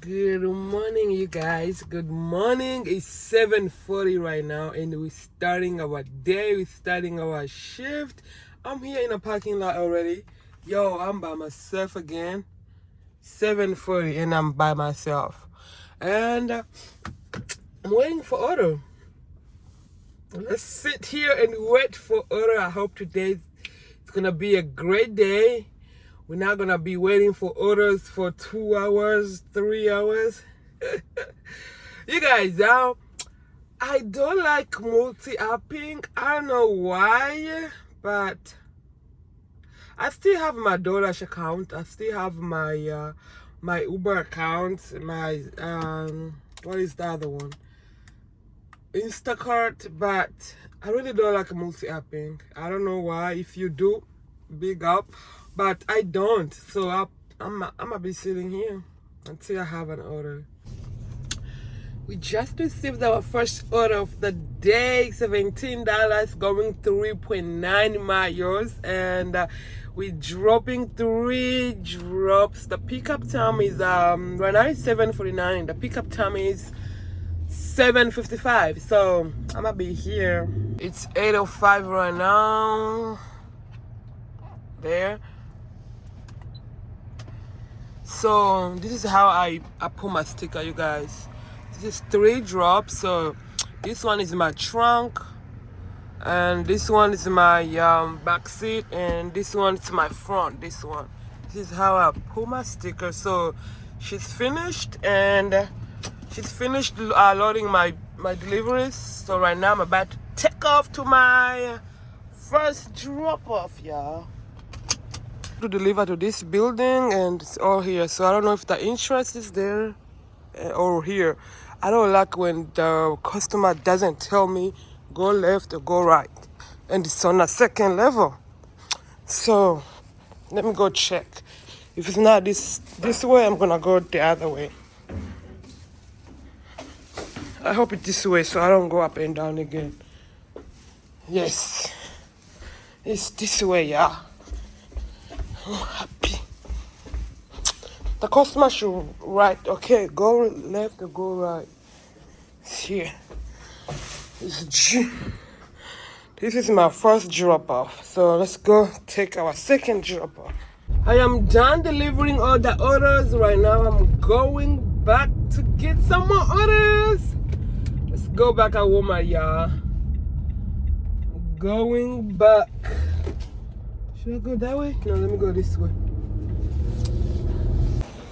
Good morning, you guys. Good morning. It's 7:40 right now, and we're starting our day. We're starting our shift. I'm here in a parking lot already. Yo, I'm by myself again. 7:40, and I'm by myself. And I'm waiting for order. Let's sit here and wait for order. I hope today it's gonna be a great day. We're not gonna be waiting for orders for 2 hours, 3 hours. You guys, I don't like multi-apping. I don't know why, but I still have my DoorDash account. I still have my my Uber account. My what is the other one? Instacart. But I really don't like multi-apping. I don't know why. If you do, big up. But I don't, so I'm gonna be sitting here until I have an order. We just received our first order of the day, $17, going 3.9 miles, and we're dropping 3 drops. The pickup time is right now it's 7:49. The pickup time is 7:55. So I'm gonna be here. It's 8:05 right now. There. So this is how I put my sticker, you guys. This is 3 drops. So this one is my trunk, and this one is my back seat, and this one is my front. This is how I put my sticker. So she's finished, and she's finished loading my deliveries. So right now I'm about to take off to my first drop off, y'all. To deliver to this building, and it's all here. So I don't know if the insurance is there or here. I don't like when the customer doesn't tell me go left or go right, and it's on a second level. So let me go check. If it's not this way, I'm gonna go the other way. I hope it's this way so I don't go up and down again. Yes, it's this way, yeah. I'm happy. The customer should right. Okay, go left or go right. It's here. It's G. This is my first drop off. So let's go take our second drop off. I am done delivering all the orders. Right now I'm going back to get some more orders. Let's go back at Walmart, y'all. Going back. Should I go that way? No, let me go this way.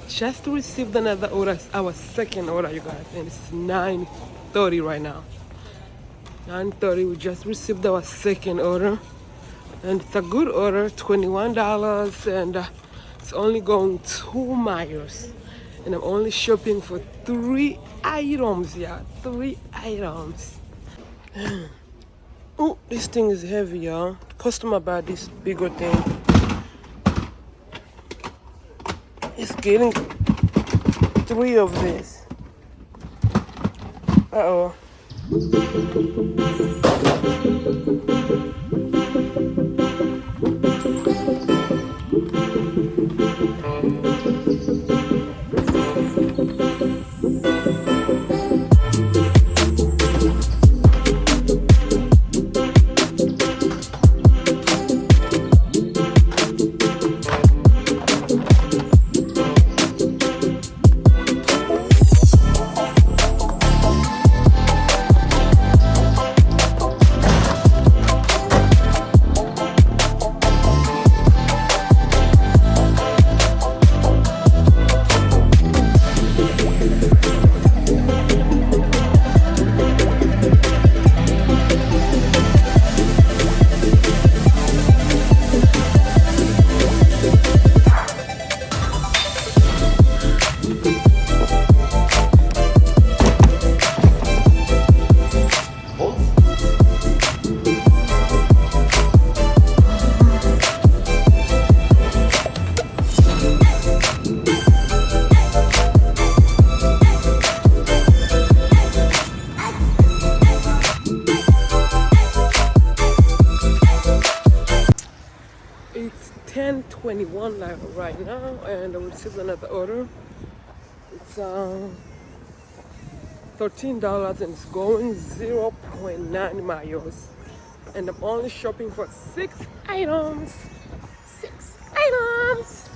Just received another order, our second order, you guys, and it's 9:30 right now. 9:30, we just received our second order, and it's a good order, $21, and it's only going 2 miles, and I'm only shopping for 3 items, yeah, 3 items. Oh, this thing is heavy, y'all. Customer bought this bigger thing. It's getting 3 of this. Uh-oh. It's 10:21 right now, and I received another order. It's $13 and it's going 0.9 miles. And I'm only shopping for 6 items. 6 items.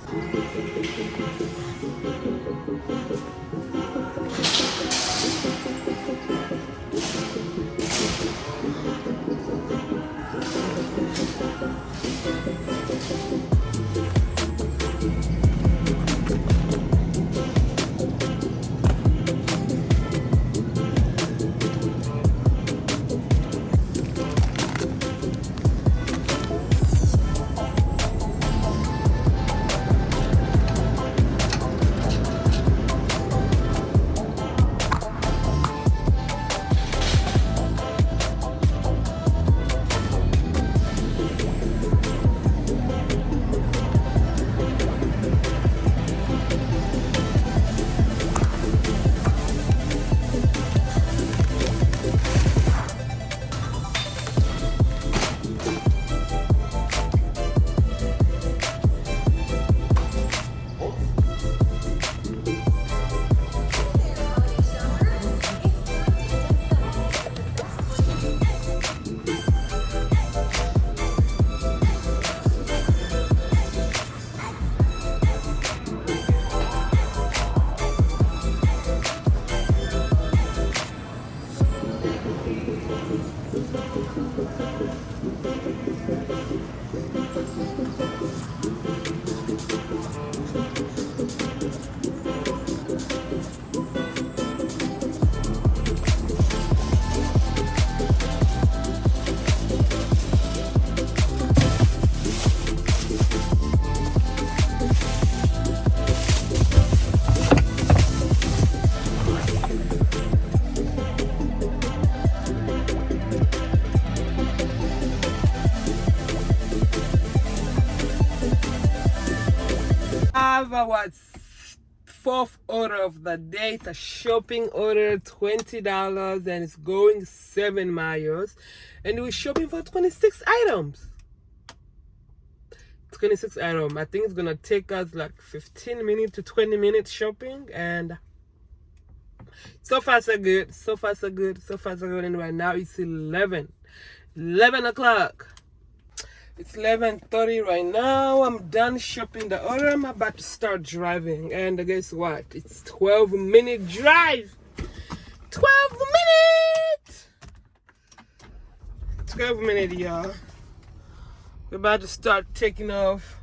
Have our fourth order of the day. It's a shopping order, $20, and it's going 7 miles. And we're shopping for 26 items. 26 items. I think it's gonna take us like 15 minutes to 20 minutes shopping, and so far so good. So far so good. So far so good. And right now it's 11 o'clock. It's 11:30 right now. I'm done shopping the order. I'm about to start driving. And guess what? It's 12-minute drive. 12 minutes! 12 minutes, y'all. We're about to start taking off.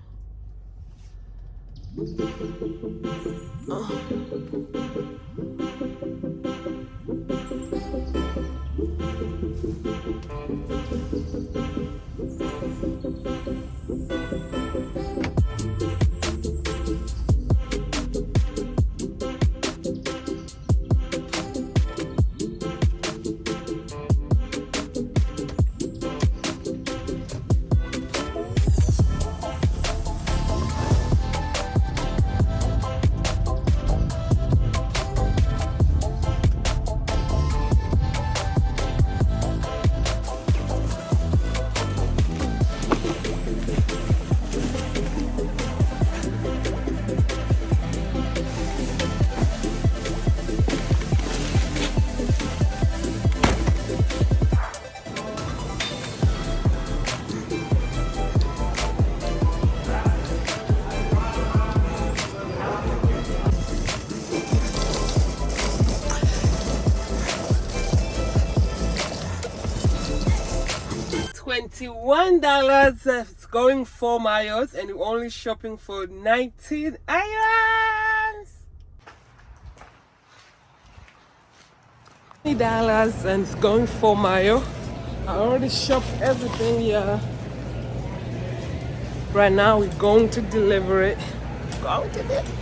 $21. It's going 4 miles, and we're only shopping for 19 items. $20 and it's going 4 miles. I already shopped everything here. Right now we're going to deliver it. Going to deliver.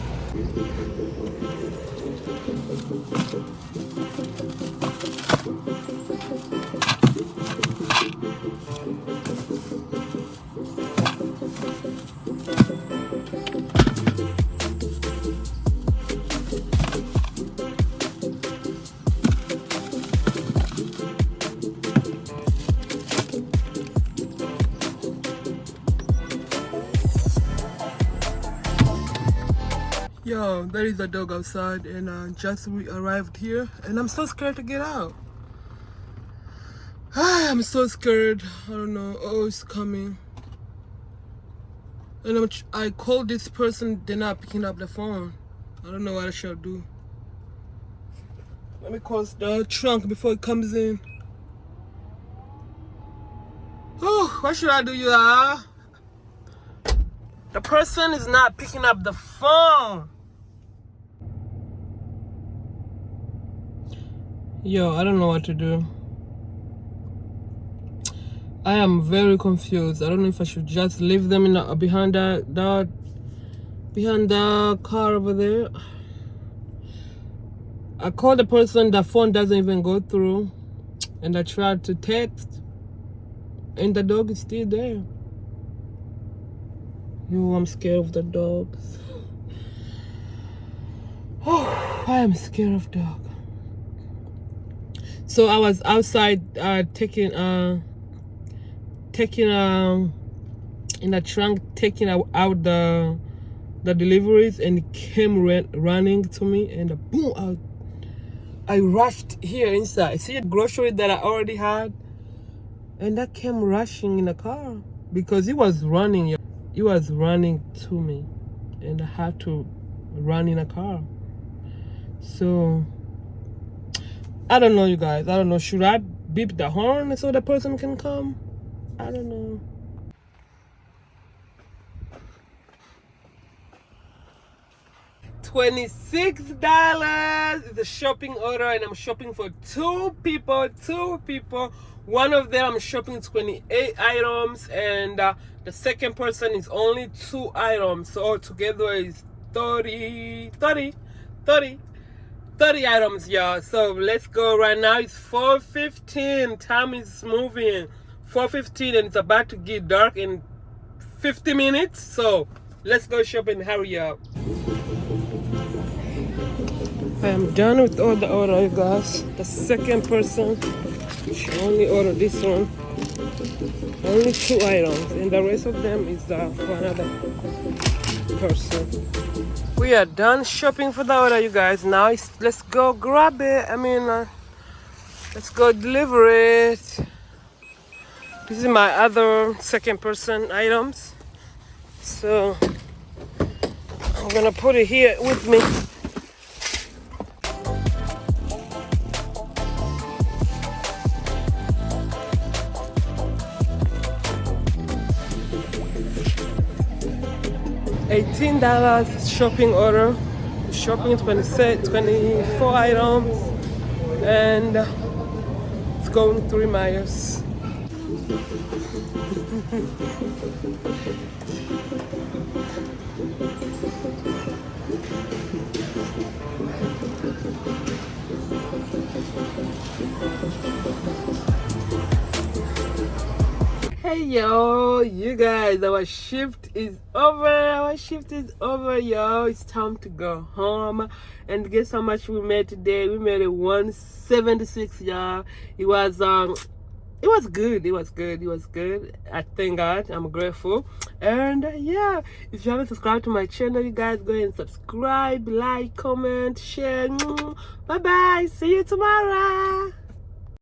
Yo, Yo, there is a dog outside, and just we arrived here, and I'm so scared to get out. I'm so scared. I don't know. Oh, it's coming. And I called this person, they're not picking up the phone. I don't know what I should do. Let me close the trunk before it comes in. Oh, what should I do, y'all? The person is not picking up the phone. Yo, I don't know what to do. I am very confused. I don't know if I should just leave them in behind the car over there. I called the person, the phone doesn't even go through, and I tried to text, and the dog is still there. Yo, I'm scared of the dogs. Oh, I am scared of dogs. So I was outside taking in the trunk, taking out the deliveries, and it came running to me, and boom, I rushed here inside. See a grocery that I already had, and that came rushing in the car because he was running. He was running to me, and I had to run in a car. So I don't know, you guys. I don't know. Should I beep the horn so the person can come? I don't know. $26 is a shopping order, and I'm shopping for two people. One of them I'm shopping 28 items, and the second person is only 2 items. So altogether is 30 items, y'all. So let's go right now. It's 4:15. Time is moving. 4:15, and it's about to get dark in 50 minutes. So let's go shopping. Hurry up. I am done with all the order, you guys. The second person, she only ordered this one. Only 2 items, and the rest of them is for another person. We are done shopping for the order, you guys. Now let's go grab it. Let's go deliver it. This is my other second person items. So I'm gonna put it here with me. $18 shopping order. Shopping 24 items, and it's going 3 miles. Hey yo, you guys, our shift is over, yo. It's time to go home. And guess how much we made today? We made it $176, y'all. It was good. I thank God. I'm grateful. And yeah, if you haven't subscribed to my channel, you guys go ahead and subscribe, like, comment, share. Bye bye, see you tomorrow.